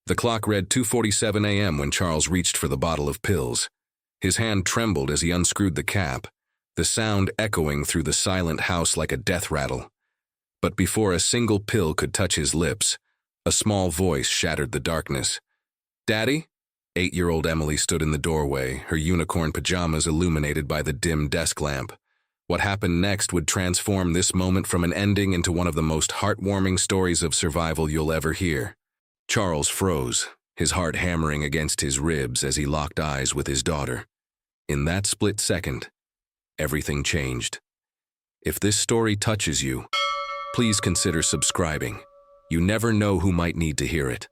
The clock read 2:47 a.m. when Charles reached for the bottle of pills. His hand trembled as he unscrewed the cap, the sound echoing through the silent house like a death rattle. But before a single pill could touch his lips, a small voice shattered the darkness. "Daddy?" 8-year-old Emily stood in the doorway, her unicorn pajamas illuminated by the dim desk lamp. What happened next would transform this moment from an ending into one of the most heartwarming stories of survival you'll ever hear. Charles froze, his heart hammering against his ribs as he locked eyes with his daughter. In that split second, everything changed. If this story touches you, please consider subscribing. You never know who might need to hear it.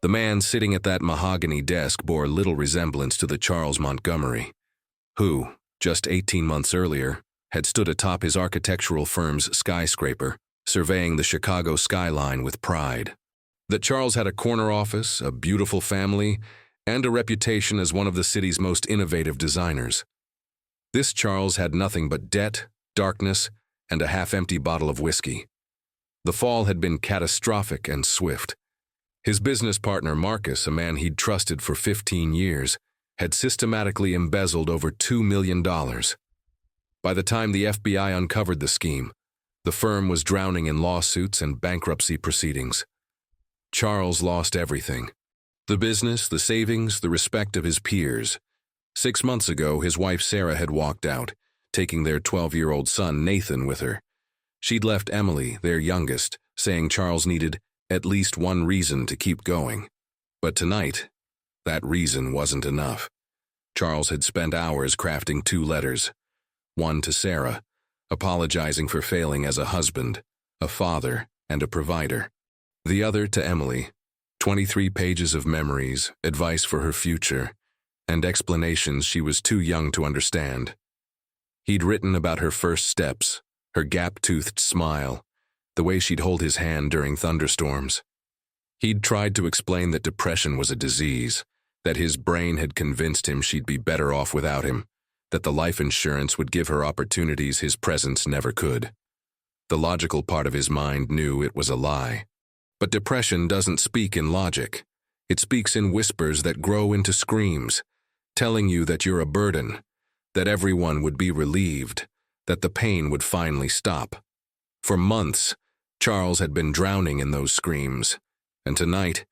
The man sitting at that mahogany desk bore little resemblance to the Charles Montgomery, who, just 18 months earlier, had stood atop his architectural firm's skyscraper, surveying the Chicago skyline with pride. That Charles had a corner office, a beautiful family, and a reputation as one of the city's most innovative designers. This Charles had nothing but debt, darkness, and a half-empty bottle of whiskey. The fall had been catastrophic and swift. His business partner Marcus, a man he'd trusted for 15 years, had systematically embezzled over $2 million. By the time the FBI uncovered the scheme, the firm was drowning in lawsuits and bankruptcy proceedings. Charles lost everything. The business, the savings, the respect of his peers. 6 months ago, his wife Sarah had walked out, taking their 12-year-old son Nathan with her. She'd left Emily, their youngest, saying Charles needed at least one reason to keep going. But tonight, that reason wasn't enough. Charles had spent hours crafting 2 letters. One to Sarah, apologizing for failing as a husband, a father, and a provider. The other to Emily, 23 pages of memories, advice for her future, and explanations she was too young to understand. He'd written about her first steps, her gap-toothed smile, the way she'd hold his hand during thunderstorms. He'd tried to explain that depression was a disease, that his brain had convinced him she'd be better off without him, that the life insurance would give her opportunities his presence never could. The logical part of his mind knew it was a lie. But depression doesn't speak in logic. It speaks in whispers that grow into screams, telling you that you're a burden, that everyone would be relieved, that the pain would finally stop. For months, Charles had been drowning in those screams, and tonight,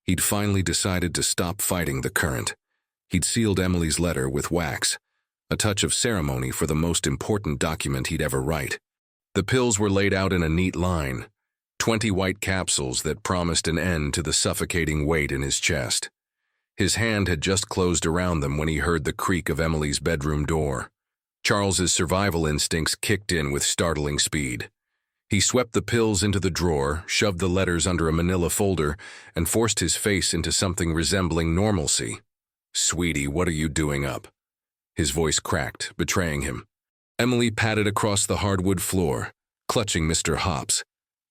he'd finally decided to stop fighting the current. He'd sealed Emily's letter with wax, a touch of ceremony for the most important document he'd ever write. The pills were laid out in a neat line, 20 white capsules that promised an end to the suffocating weight in his chest. His hand had just closed around them when he heard the creak of Emily's bedroom door. Charles's survival instincts kicked in with startling speed. He swept the pills into the drawer, shoved the letters under a manila folder, and forced his face into something resembling normalcy. "Sweetie, what are you doing up?" His voice cracked, betraying him. Emily padded across the hardwood floor, clutching Mr. Hops,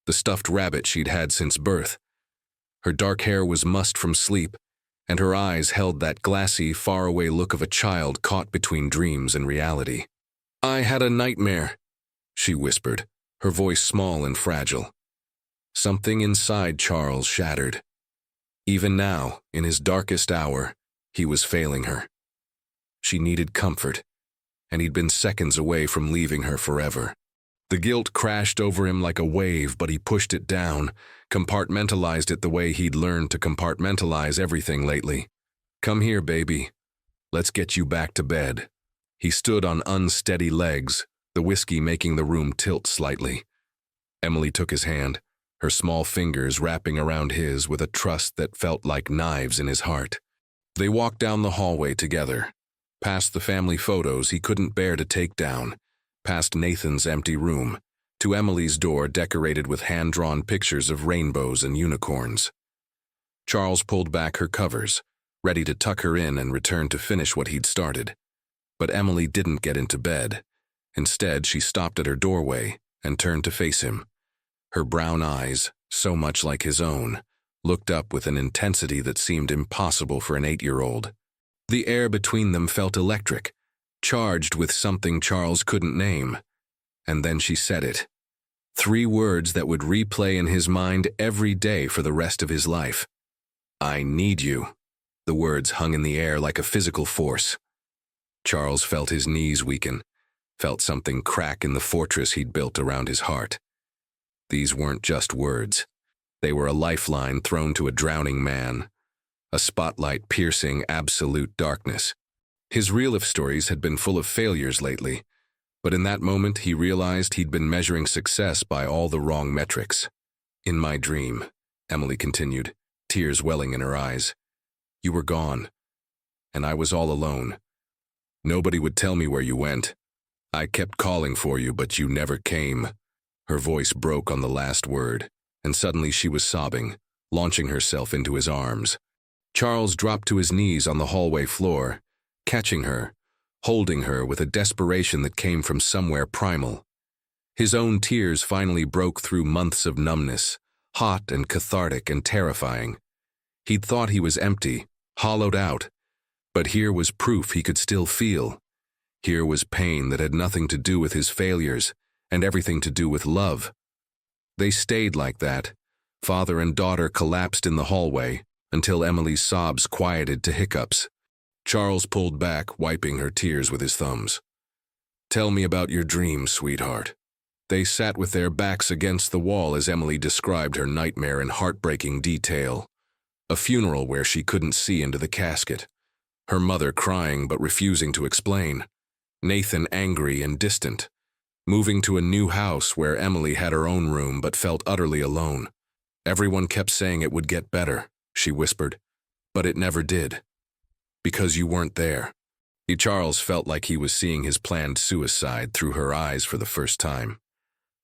the stuffed rabbit she'd had since birth. Her dark hair was mussed from sleep, and her eyes held that glassy, faraway look of a child caught between dreams and reality. "I had a nightmare," she whispered, her voice small and fragile. Something inside Charles shattered. Even now, in his darkest hour, he was failing her. She needed comfort, and he'd been seconds away from leaving her forever. The guilt crashed over him like a wave, but he pushed it down, compartmentalized it the way he'd learned to compartmentalize everything lately. "Come here, baby. Let's get you back to bed." He stood on unsteady legs, the whiskey making the room tilt slightly. Emily took his hand, her small fingers wrapping around his with a trust that felt like knives in his heart. They walked down the hallway together, past the family photos he couldn't bear to take down, past Nathan's empty room, to Emily's door decorated with hand-drawn pictures of rainbows and unicorns. Charles pulled back her covers, ready to tuck her in and return to finish what he'd started. But Emily didn't get into bed. Instead, she stopped at her doorway and turned to face him. Her brown eyes, so much like his own, looked up with an intensity that seemed impossible for an 8-year-old. The air between them felt electric, charged with something Charles couldn't name. And then she said it. 3 words that would replay in his mind every day for the rest of his life. I need you. The words hung in the air like a physical force. Charles felt his knees weaken, felt something crack in the fortress he'd built around his heart. These weren't just words. They were a lifeline thrown to a drowning man, a spotlight piercing absolute darkness. His real-life stories had been full of failures lately, but in that moment he realized he'd been measuring success by all the wrong metrics. In my dream, Emily continued, tears welling in her eyes, you were gone, and I was all alone. Nobody would tell me where you went. I kept calling for you, but you never came. Her voice broke on the last word, and suddenly she was sobbing, launching herself into his arms. Charles dropped to his knees on the hallway floor, catching her, holding her with a desperation that came from somewhere primal. His own tears finally broke through months of numbness, hot and cathartic and terrifying. He'd thought he was empty, hollowed out, but here was proof he could still feel. Here was pain that had nothing to do with his failures and everything to do with love. They stayed like that. Father and daughter collapsed in the hallway until Emily's sobs quieted to hiccups. Charles pulled back, wiping her tears with his thumbs. Tell me about your dreams, sweetheart. They sat with their backs against the wall as Emily described her nightmare in heartbreaking detail. A funeral where she couldn't see into the casket. Her mother crying but refusing to explain. Nathan angry and distant. Moving to a new house where Emily had her own room but felt utterly alone. Everyone kept saying it would get better, she whispered, but it never did. Because you weren't there. Charles felt like he was seeing his planned suicide through her eyes for the first time.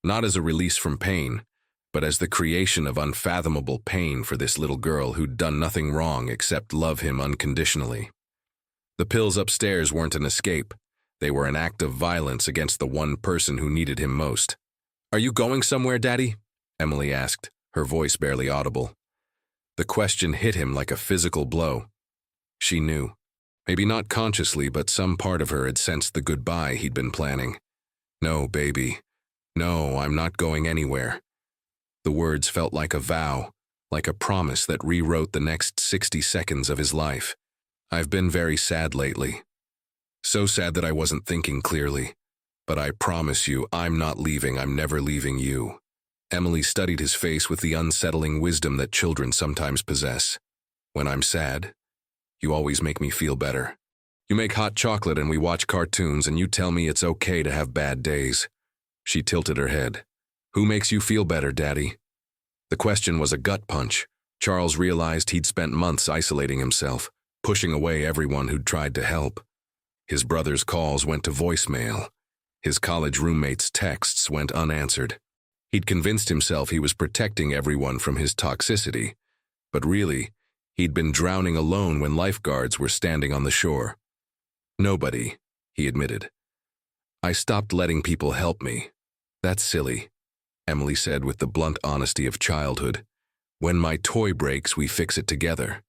Not as a release from pain, but as the creation of unfathomable pain for this little girl who'd done nothing wrong except love him unconditionally. The pills upstairs weren't an escape. They were an act of violence against the one person who needed him most. Are you going somewhere, Daddy? Emily asked, her voice barely audible. The question hit him like a physical blow. She knew. Maybe not consciously, but some part of her had sensed the goodbye he'd been planning. No, baby. No, I'm not going anywhere. The words felt like a vow, like a promise that rewrote the next 60 seconds of his life. I've been very sad lately. So sad that I wasn't thinking clearly. But I promise you, I'm not leaving. I'm never leaving you. Emily studied his face with the unsettling wisdom that children sometimes possess. When I'm sad, you always make me feel better. You make hot chocolate and we watch cartoons and you tell me it's okay to have bad days. She tilted her head. Who makes you feel better, Daddy? The question was a gut punch. Charles realized he'd spent months isolating himself, pushing away everyone who'd tried to help. His brother's calls went to voicemail. His college roommates' texts went unanswered. He'd convinced himself he was protecting everyone from his toxicity, but really, he'd been drowning alone when lifeguards were standing on the shore. Nobody, he admitted. I stopped letting people help me. That's silly, Emily said with the blunt honesty of childhood. When my toy breaks, we fix it together.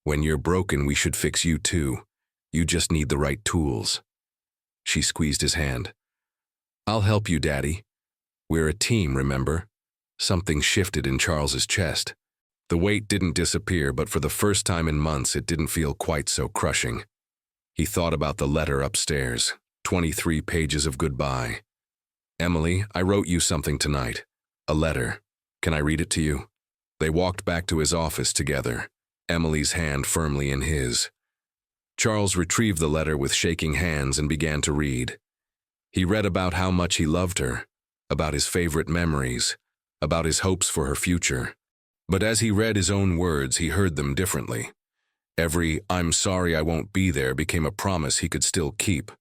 When you're broken, we should fix you too. You just need the right tools. She squeezed his hand. I'll help you, Daddy. We're a team, remember? Something shifted in Charles's chest. The weight didn't disappear, but for the first time in months, it didn't feel quite so crushing. He thought about the letter upstairs, 23 pages of goodbye. Emily, I wrote you something tonight. A letter. Can I read it to you? They walked back to his office together, Emily's hand firmly in his. Charles retrieved the letter with shaking hands and began to read. He read about how much he loved her, about his favorite memories, about his hopes for her future. But as he read his own words, he heard them differently. Every "I'm sorry I won't be there" became a promise he could still keep.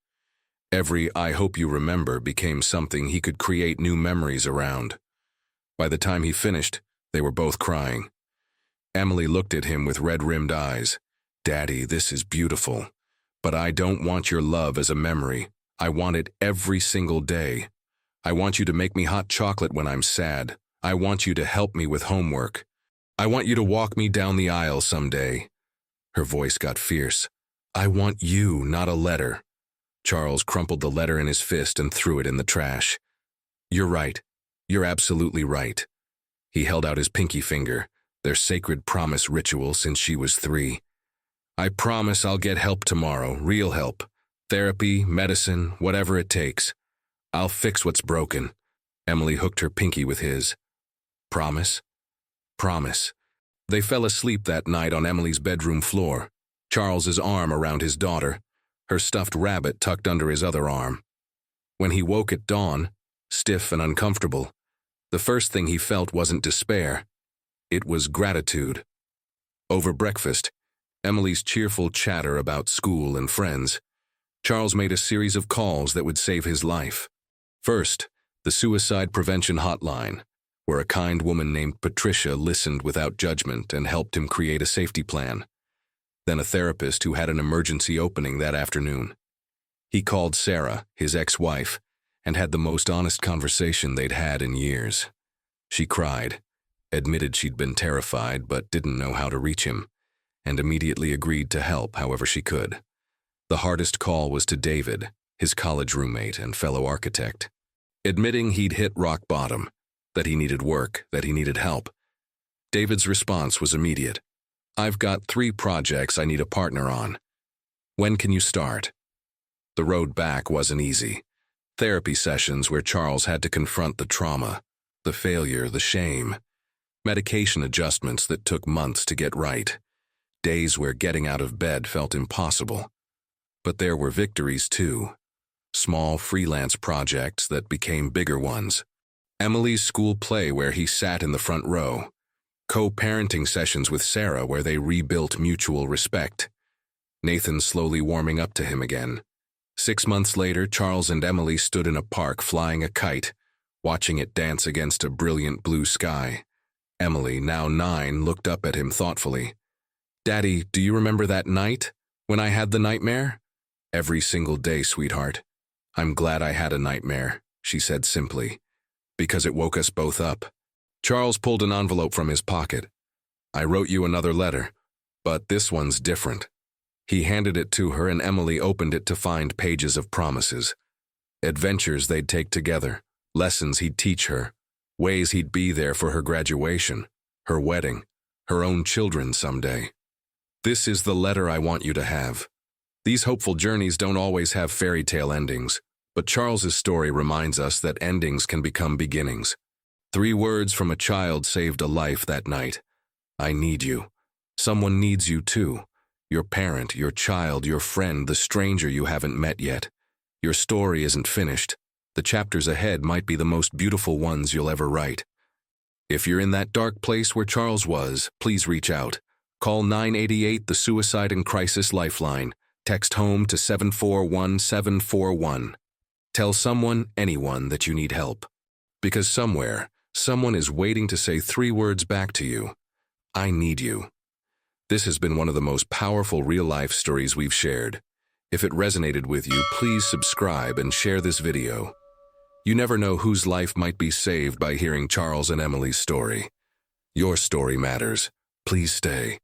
Every "I hope you remember" became something he could create new memories around. By the time he finished, they were both crying. Emily looked at him with red-rimmed eyes. Daddy, this is beautiful, but I don't want your love as a memory. I want it every single day. I want you to make me hot chocolate when I'm sad. I want you to help me with homework. I want you to walk me down the aisle someday. Her voice got fierce. I want you, not a letter. Charles crumpled the letter in his fist and threw it in the trash. You're right. You're absolutely right. He held out his pinky finger, their sacred promise ritual since she was 3. "I promise I'll get help tomorrow, real help. Therapy, medicine, whatever it takes. I'll fix what's broken." Emily hooked her pinky with his. "Promise?" "Promise." They fell asleep that night on Emily's bedroom floor, Charles's arm around his daughter, her stuffed rabbit tucked under his other arm. When he woke at dawn, stiff and uncomfortable, the first thing he felt wasn't despair. It was gratitude. Over breakfast, Emily's cheerful chatter about school and friends, Charles made a series of calls that would save his life. First, the suicide prevention hotline, where a kind woman named Patricia listened without judgment and helped him create a safety plan. Then a therapist who had an emergency opening that afternoon. He called Sarah, his ex-wife, and had the most honest conversation they'd had in years. She cried, admitted she'd been terrified but didn't know how to reach him, and immediately agreed to help however she could. The hardest call was to David, his college roommate and fellow architect. Admitting he'd hit rock bottom, that he needed work, that he needed help. David's response was immediate. "I've got 3 projects I need a partner on. When can you start?" The road back wasn't easy. Therapy sessions where Charles had to confront the trauma, the failure, the shame. Medication adjustments that took months to get right. Days where getting out of bed felt impossible. But there were victories too. Small freelance projects that became bigger ones. Emily's school play where he sat in the front row. Co-parenting sessions with Sarah where they rebuilt mutual respect. Nathan slowly warming up to him again. 6 months later, Charles and Emily stood in a park flying a kite, watching it dance against a brilliant blue sky. Emily, now 9, looked up at him thoughtfully. "Daddy, do you remember that night when I had the nightmare?" "Every single day, sweetheart. I'm glad I had a nightmare," she said simply, "because it woke us both up." Charles pulled an envelope from his pocket. "I wrote you another letter, but this one's different." He handed it to her and Emily opened it to find pages of promises. Adventures they'd take together, lessons he'd teach her, ways he'd be there for her graduation, her wedding, her own children someday. "This is the letter I want you to have." These hopeful journeys don't always have fairy tale endings, but Charles's story reminds us that endings can become beginnings. 3 words from a child saved a life that night. I need you. Someone needs you too. Your parent, your child, your friend, the stranger you haven't met yet. Your story isn't finished. The chapters ahead might be the most beautiful ones you'll ever write. If you're in that dark place where Charles was, please reach out. Call 988, the Suicide and Crisis Lifeline. Text HOME to 741741. Tell someone, anyone, that you need help. Because somewhere, someone is waiting to say 3 words back to you. I need you. This has been one of the most powerful real-life stories we've shared. If it resonated with you, please subscribe and share this video. You never know whose life might be saved by hearing Charles and Emily's story. Your story matters. Please stay.